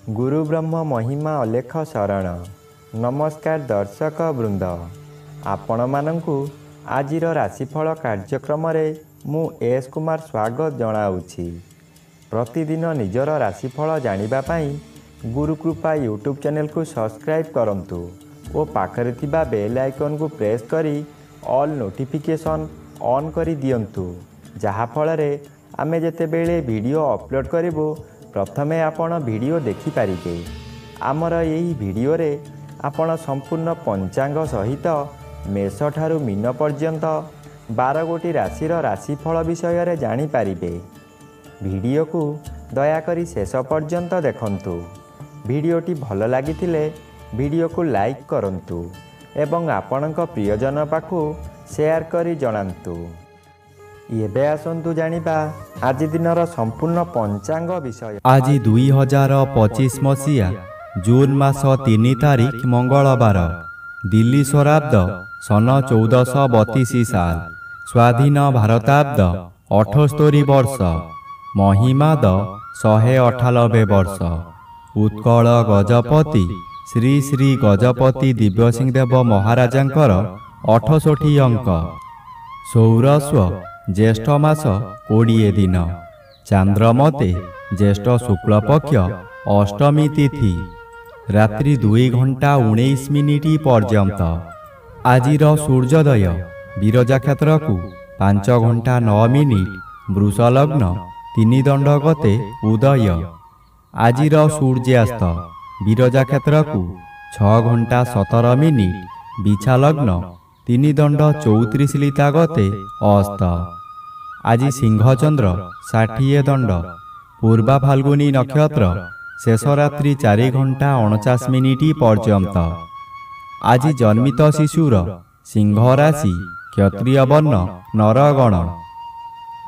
गुरु ब्रह्म महिमा अलेख शरण। नमस्कार दर्शक वृंद, आपण मानंकु आजिर राशिफल कार्यक्रम रे मु एस कुमार स्वागत जनाऊछि। प्रतिदिन निजर राशिफल जानिबा पई गुरुकृपा यूट्यूब चैनल को सब्सक्राइब करंतु और पाखरे थिबा बेल आइकन को प्रेस करी ऑल नोटिफिकेशन ऑन करी दियंतु, जहा फल रे आमे जेते बेले वीडियो अपलोड करिवो प्रथमे आपण वीडियो देखि पारिबे। आमर यही वीडियो रे आपण संपूर्ण पंचांग सहित मेष ठारू मीन पर्यंत 12 गोटी राशिर राशिफल विषय रे जानि पारिबे। वीडियो को दयाकरी शेष पर्यंत देखंतु। वीडियोटी भल लागिथिले वीडियो को लाइक करंतु एवं आपणक प्रियजन पाखु शेयर करी जणांतु। एबे आसंतु जानिबा आज दिनर संपूर्ण पंचांग विषय। आज 2025 मसीहा जून मास 3 तारिख मंगलवार, दिल्ली स्वराब्द सन 1432 साल, स्वाधीन भारताब्द 78 वर्ष, महिमाद 198 वर्ष। उत्कल गजपति श्री श्री गजपति दिव्यसिंहदेव महाराजांकर 68 अंक। सौरस्व ज्येष्ठ मास 20 दिन, चांद्रमते ज्येष्ठ शुक्ल पक्ष अष्टमी तिथि, रात्रि 2 घंटा 19 मिनिट पर्यंत। आजिर सूर्योदय विरजा क्षेत्र को 5 घंटा 9 मिनिट, वृष लग्न 3 दंड गते उदय। आजिर सूर्यास्त विरजा क्षेत्र को 6 घंटा 17 मिनिट, बिछा लग्न 3 दंड 34 लिता गते अस्त। आज सिंहचंद्र 60 दंड, पूर्वा फाल्गुनी नक्षत्र, शेष रात्रि 4 घंटा 49 मिनिट पर्यंत। आज जन्मित शिशुर सिंह राशि, क्षत्रिय वर्ण, नरगण।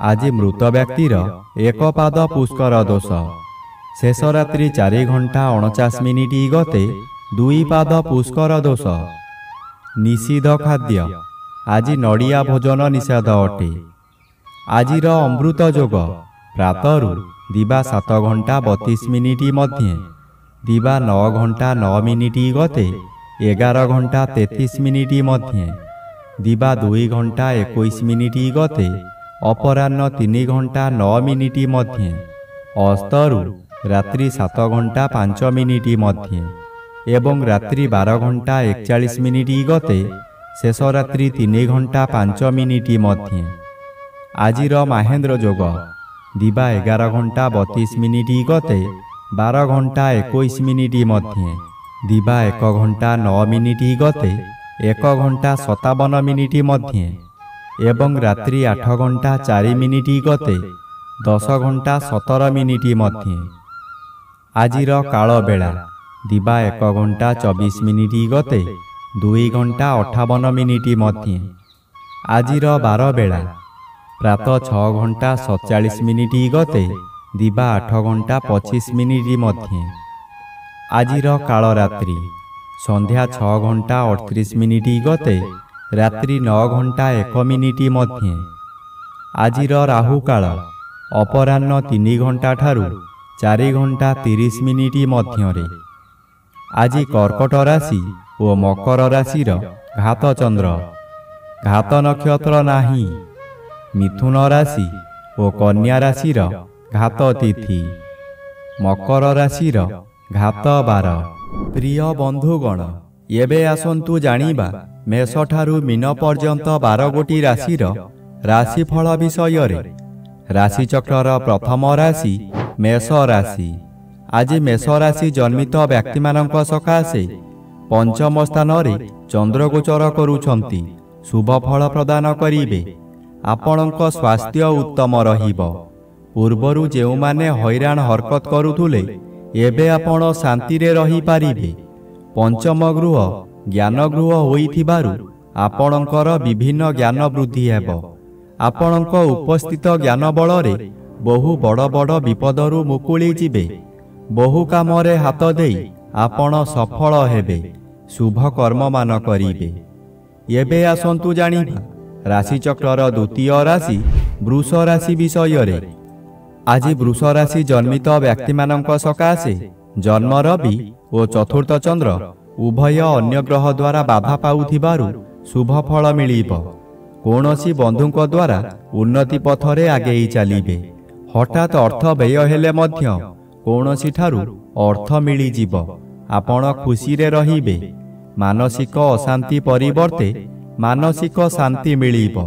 आज मृत व्यक्तिर 1 पाद पुष्कर दोष, शेष रात्रि 4 घंटा 49 मिनिट गते 2 पाद पुष्कर दोष। निषिद्ध खाद्य आज नड़िया भोजन निषेध अटे। आजिर अमृत जोग प्रातरु दिवा 7 घंटा 32 मिनिट मध्य, दिवा 9 घंटा 9 मिनिट गते 11 घंटा 33 मिनिट मध्य, दिवा 2 घंटा 21 मिनिट गते अपराह्न 3 घंटा 9 मिनिट मध्य, अस्तरु रात्रि 7 घंटा 5 मिनिट मध्य एवं रात्रि 12 घंटा 41 मिनिट गते शेष रात्रि 3 घंटा 5 मिनिट मध्य। आजिर महेंद्र जोग दिवा 11 घंटा 32 मिनिट गते 12 घंटा 21 मिनिट मध्य, दिवा 1 घंटा 9 मिनिट गते 1 घंटा 57 मिनिट मध्य एवं रात्रि 8 घंटा 4 मिनिट गते 10 घंटा 17 मिनिट मध्य। आजिर काल बेला दिवा 1 घंटा 24 मिनिट गते 2 घंटा 58 मिनिट मध्य। आजिर 12 बेला प्रातः 6 घंटा 47 मिनिट गते दिवा 8 घंटा 25 मिनिट मध्य। आजिर काल रात्रि संध्या 6 घंटा 38 मिनिट गते रात्रि 9 घंटा 1 मिनिट मध्य। आजिर राहु काल अपराह्न 3 घंटा ठारू 4 घंटा 30 मिनिट मध्य। आज कर्कट राशि और मकर राशिर घात चंद्र, घात नक्षत्र नाही। मिथुन राशि और कन्या राशिर घात तिथि, मकर राशिर घात 12। प्रिय बंधुगण, एबे आसंतु जानिबा मेष ठारू मीन पर्यंत 12 गोटी राशिर राशिफल विषय रे। राशिचक्र प्रथम राशि मेष राशि। आज मेष राशि जन्मित व्यक्ति मानक सकाशे पंचम स्थान रे चंद्र गोचर करुछंती, शुभ फल प्रदान करिवे। आपणक स्वास्थ्य उत्तम रहिबो। पूर्वरु जेउ माने हैरान हरकत करुथुले एबे आपण शांति रे रही पारिबे। पंचम गृह ज्ञान गृह होइथिबारु आपणकर विभिन्न ज्ञान वृद्धि हेबो। आपणक उपस्थित ज्ञान बलरे बहु बड़ बड़ विपदरु मुकुली जिबे। बहु कामरे हाथ देई आपण सफल हेबे। शुभ कर्ममान करिबे। एबे आसंतु जानिबा राशिचक्रर द्वितीय राशि वृष राशि विषय रे। आज वृष राशि जन्मित व्यक्ति मानक सकाशे जन्म रवि और चतुर्थ चंद्र उभय अन्य ग्रह द्वारा बाधा पाउथिबारु शुभ फल मिलिबो। कौनसी बंधुक द्वारा उन्नति पथरे आगेई चलिबे। हठात अर्थ व्यय हेले मध्य कौनसी ठारु अर्थ मिली जीवो। आपण खुशी रे रहिबे। मानसिक अशांति परिवर्ते मानसिक शांति मिलिबो।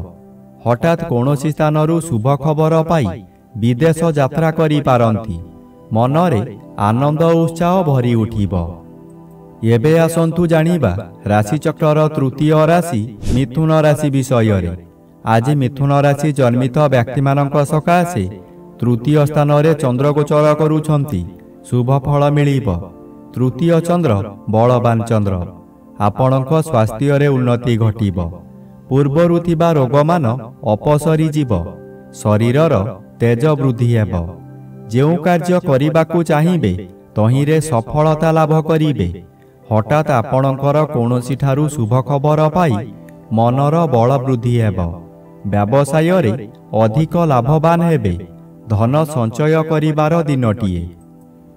हठात कौनसी स्थानरु शुभ खबर पाई विदेश यात्रा करि पारंती। मनरे आनंद उत्साह भरी उठिबो। एबे आसंतु जानिबा राशिचक्रर तृतीय राशि मिथुन राशि विषय रे। आज मिथुन राशि जन्मित व्यक्ति मानक सकाशे तृतीय स्थान रे चंद्र गोचर करुछंती। शुभ फल मिलिबो। तृतीय चंद्र बलवान चंद्र। आपणक स्वास्थ्य रे उन्नति घटिबो। पूर्वरु थिबा रोगमान अपसरी जीवो। शरीरर तेज वृद्धि हेबो। जेउ कार्य करिबाकू चाहिबे तहिरे सफलता लाभ करिबे। हठात आपणकर कौनसी ठारु शुभ खबर पाई मनर बल वृद्धि हेबो। व्यवसाय रे अधिक लाभवान हेबे। धन संचय करिबार दिनटिए।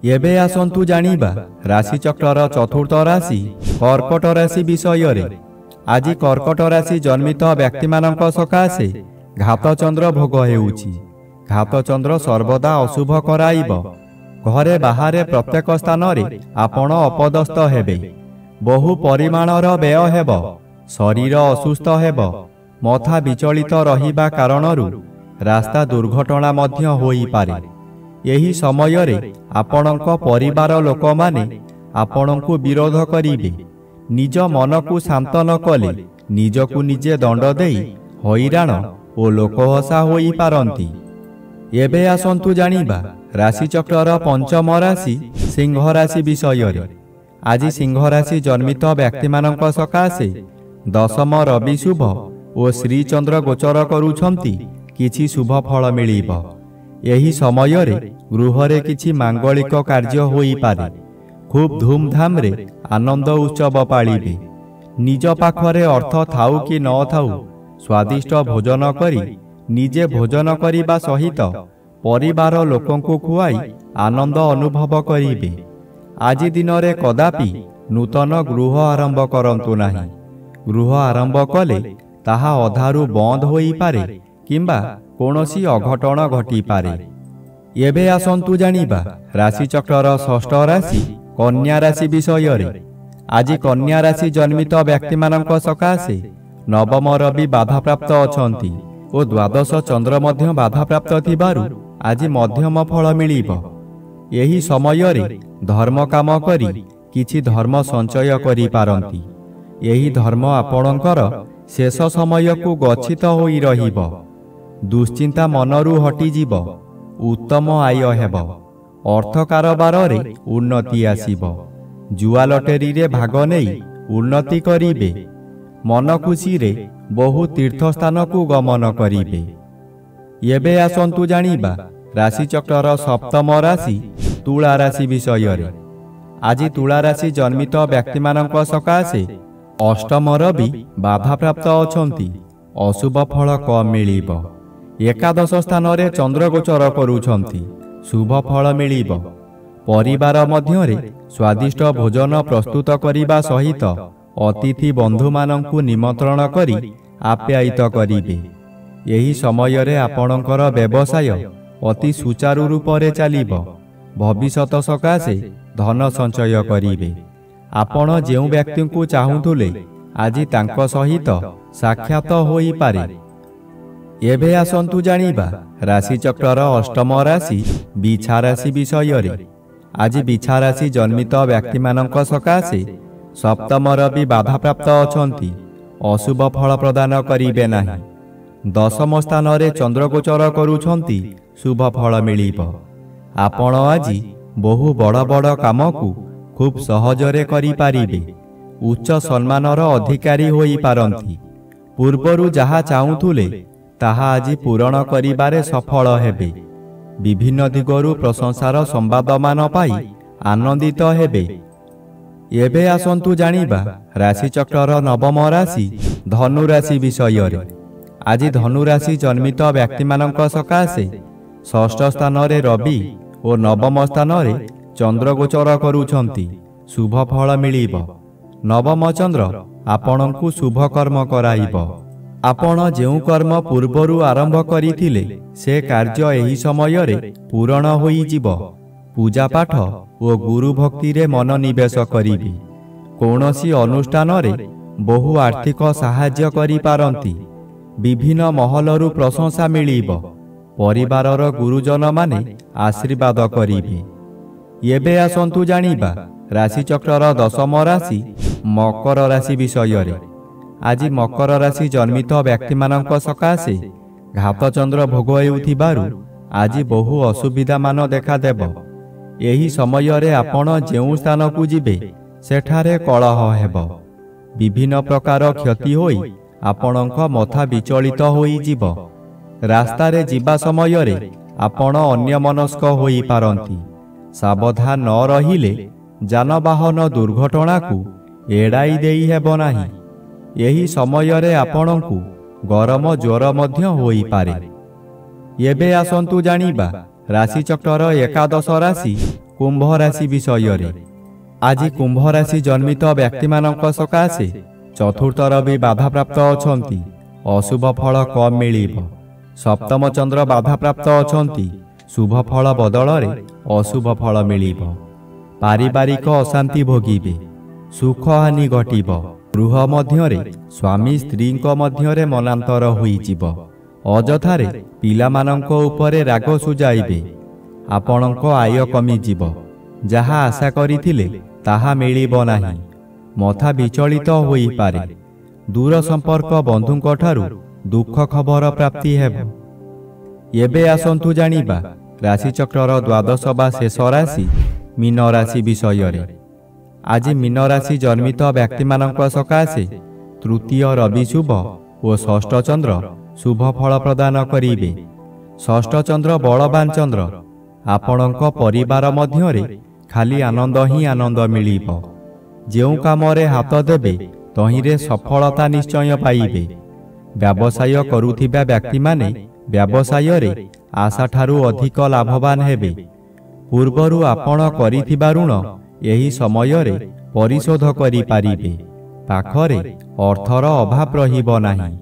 एबे आसंतु जानिबा राशिचक्रर चतुर्थ राशि कर्कट राशि विषय रे। आज कर्कट राशि जन्मित व्यक्ति मानक सकाशे घात चंद्र भोग हेउछि। घात चंद्र सर्वदा अशुभ कराइब। घरे बाहरे प्रत्येक स्थान रे आपण अपदस्थ हेबे। बहु परिमाणर व्यय हेब। शरीर असुस्थ हेब। मथा विचलित रहिबा कारणरू रास्ता दुर्घटना मध्य होई पारे। एही समय रे आपणक परिवार लोक माने आपणकु विरोध करिबे। निज मन को शांत न कले निजकु निजे दंड देई हैराण ओ लोकहसा होई पारंती। एबे आसंतु जानिबा राशिचक्रर पंचम राशि सिंह राशि विषय रे। आज सिंह राशि जन्मित व्यक्ति मानक सकाशे दशम रवि शुभ और श्री चंद्र गोचर करुछंती। किछि शुभ फल मिलिबो। एही समय रे गृह रे किछि मांगलिक कार्य होई पारे। खूब धूमधाम रे आनंद उत्सव पालिबे। निज पाखरे अर्थ थाउ कि न थाउ स्वादिष्ट भोजन करी निजे भोजन करिबा सहित परिवार लोकंकु खुआई आनंद अनुभव करिबे। आज दिन रे कदापि नूतन गृह आरंभ करंतु नाही। गृह आरंभ कले ताहा अधारु बंद होई पारे किंबा कोनोसी अघटन घटी पारे। एबे आसंतु जानिबा राशिचक्रर षष्ठ राशि कन्या राशि विषय रे। आज कन्या राशि जन्मित व्यक्ति मानक सकाशे नवम रवि बाधा प्राप्त अछंती और द्वादश चंद्र मध्य बाधा प्राप्त थिबारु आज मध्यम फल मिलिबो। एही समय रे धर्म काम करी किछि धर्म संचय करि पारंती। एही धर्म आपणकर शेष समय को गच्छित होई रहिबो। दुश्चिंता मनरू हटी जीव। उत्तम आय हेब। अर्थ कारोबार रे उन्नति आसीबो। जुआ लटेरी रे भाग नेई उन्नति करिबे। मन खुशी रे बहु तीर्थ स्थान को गमन करिबे। एबे आसंतु जानिबा राशिचक्रर सप्तम राशि तुला राशि विषय रे। आज तुला राशि जन्मित व्यक्ति मानक सकाशे अष्टम रवि बाधा प्राप्त अछंती। अशुभ फल कम मिलिबो। एकादश स्थान रे चंद्र गोचर करुछंती। शुभ फल मिलिबो। परिवार मध्य रे स्वादिष्ट भोजन प्रस्तुत करिबा सहित अतिथि बंधु मानंकु निमंत्रण करी आप्यायित करिबे। एही समय रे आपणकर व्यवसाय अति सुचारू रूप रे चलिबो। भविष्यत सकाशे धन संचय करिबे। आपण जेउ व्यक्ति को चाहुथुले आज तांको सहित साक्षात होई पारे। एबे आसंतु जानिबा राशिचक्रर अष्टम राशि बिछा राशि विषय रे। आज बिछा राशि जन्मित व्यक्ति मानक सकाशे सप्तम रवि बाधा प्राप्त अछंती। अशुभ फल प्रदान करिबे नाही। दशम स्थान रे चंद्र गोचर करुछंती। शुभ फल मिलिबो। आपण आज बहु बड़ बड़ काम को खूब सहजरे करि पारिबे। उच्च सम्मानर अधिकारी होई पारंती। पूर्वरु जहा चाहुथुले ताहा आज पूरण करिबारे सफल हेबे। विभिन्न दिगरु प्रशंसार संवाद मान पाई आनंदित हेबे। ଏବେ ଆସନ୍ତୁ ଜାଣିବା ରାଶିଚକ୍ରର ନବମ ରାଶି ଧନୁ ରାଶି ବିଷୟରେ। ଆଜି ଧନୁ ରାଶି ଜନ୍ମିତ ବ୍ୟକ୍ତିମାନଙ୍କ ସକାଶେ ଷଷ୍ଠ ସ୍ଥାନରେ ରବି ଓ ନବମ ସ୍ଥାନରେ ଚନ୍ଦ୍ର ଗୋଚର କରୁଛନ୍ତି। ଶୁଭ ଫଳ ମିଳିବ। ନବମ ଚନ୍ଦ୍ର ଆପଣଙ୍କୁ ଶୁଭ କର୍ମ କରାଇବ। ଆପଣ ଯେଉଁ କର୍ମ ପୂର୍ବରୁ ଆରମ୍ଭ କରିଥିଲେ ସେ କାର୍ଯ୍ୟ ଏହି ସମୟରେ ପୂରଣ ହୋଇଯିବ। ପୂଜାପାଠ ଓ ଗୁରୁ ଭକ୍ତିରେ ମନୋନିବେଶ କରିବେ। କୌଣସି ଅନୁଷ୍ଠାନରେ ବହୁ ଆର୍ଥିକ ସାହାଯ୍ୟ କରିପାରନ୍ତି। ବିଭିନ୍ନ ମହଲରୁ ପ୍ରଶଂସା ମିଳିବ। ପରିବାରର ଗୁରୁଜନମାନେ ଆଶୀର୍ବାଦ କରିବେ। ଏବେ ଆସନ୍ତୁ ଜାଣିବା ରାଶିଚକ୍ରର ଦଶମ ରାଶି ମକର ରାଶି ବିଷୟରେ। ଆଜି ମକର ରାଶି ଜନ୍ମିତ ବ୍ୟକ୍ତିମାନଙ୍କ ସକାଶେ ଘାତଚନ୍ଦ୍ର ଭୋଗ ହେଉଥିବାରୁ ଆଜି ବହୁ ଅସୁବିଧାମାନ ଦେଖାଦେବ। ଏହି ସମୟରେ ଆପଣ ଯେଉଁ ସ୍ଥାନକୁ ଯିବେ ସେଠାରେ କଳହ ହେବ। ବିଭିନ୍ନ ପ୍ରକାର କ୍ଷତି ହୋଇ ଆପଣଙ୍କ ମଥା ବିଚଳିତ ହୋଇଯିବ। ରାସ୍ତାରେ ଯିବା ସମୟରେ ଆପଣ ଅନ୍ୟମନସ୍କ ହୋଇପାରନ୍ତି। ସାବଧାନ ନ ରହିଲେ ଯାନବାହନ ଦୁର୍ଘଟଣାକୁ ଏଡ଼ାଇ ଦେଇ ହେବ ନାହିଁ। ଏହି ସମୟରେ ଆପଣଙ୍କୁ ଗରମ ଜ୍ୱର ମଧ୍ୟ ହୋଇପାରେ। ଏବେ ଆସନ୍ତୁ ଜାଣିବା ରାଶିଚକ୍ରର ଏକାଦଶ ରାଶି କୁମ୍ଭ ରାଶି ବିଷୟରେ। ଆଜି କୁମ୍ଭ ରାଶି ଜନ୍ମିତ ବ୍ୟକ୍ତିମାନଙ୍କ ସକାଶେ ଚତୁର୍ଥ ରବି ବାଧାପ୍ରାପ୍ତ ଅଛନ୍ତି। ଅଶୁଭ ଫଳ କମ୍ ମିଳିବ। ସପ୍ତମ ଚନ୍ଦ୍ର ବାଧାପ୍ରାପ୍ତ ଅଛନ୍ତି। ଶୁଭ ଫଳ ବଦଳରେ ଅଶୁଭ ଫଳ ମିଳିବ। ପାରିବାରିକ ଅଶାନ୍ତି ଭୋଗିବେ। ସୁଖହାନି ଘଟିବ। ଗୃହ ମଧ୍ୟରେ ସ୍ୱାମୀ ସ୍ତ୍ରୀଙ୍କ ମଧ୍ୟରେ ମନାନ୍ତର ହୋଇଯିବ। ଅଯଥାରେ ପିଲାମାନଙ୍କ ଉପରେ ରାଗ ସୁଝାଇବେ। ଆପଣଙ୍କ ଆୟ କମିଯିବ। ଯାହା ଆଶା କରିଥିଲେ ତାହା ମିଳିବ ନାହିଁ। ମଥା ବିଚଳିତ ହୋଇପାରେ। ଦୂର ସମ୍ପର୍କ ବନ୍ଧୁଙ୍କଠାରୁ ଦୁଃଖ ଖବର ପ୍ରାପ୍ତି ହେବ। ଏବେ ଆସନ୍ତୁ ଜାଣିବା ରାଶିଚକ୍ରର ଦ୍ୱାଦଶ ବା ଶେଷ ରାଶି ମୀନ ରାଶି ବିଷୟରେ। ଆଜି ମୀନ ରାଶି ଜନ୍ମିତ ବ୍ୟକ୍ତିମାନଙ୍କ ସକାଶେ ତୃତୀୟ ରବି ଶୁଭ ଓ ଷଷ୍ଠ ଚନ୍ଦ୍ର ଶୁଭ ଫଳ ପ୍ରଦାନ କରିବେ। ଷଷ୍ଠ ଚନ୍ଦ୍ର ବଳବାନ ଚନ୍ଦ୍ର। ଆପଣଙ୍କ ପରିବାର ମଧ୍ୟରେ ଖାଲି ଆନନ୍ଦ ହିଁ ଆନନ୍ଦ ମିଳିବ। ଯେଉଁ କାମରେ ହାତ ଦେବେ ତହିଁରେ ସଫଳତା ନିଶ୍ଚୟ ପାଇବେ। ବ୍ୟବସାୟ କରୁଥିବା ବ୍ୟକ୍ତିମାନେ ବ୍ୟବସାୟରେ ଆଶାଠାରୁ ଅଧିକ ଲାଭବାନ ହେବେ। ପୂର୍ବରୁ ଆପଣ କରିଥିବା ଋଣ ଏହି ସମୟରେ ପରିଶୋଧ କରିପାରିବେ। ପାଖରେ ଅର୍ଥର ଅଭାବ ରହିବ ନାହିଁ।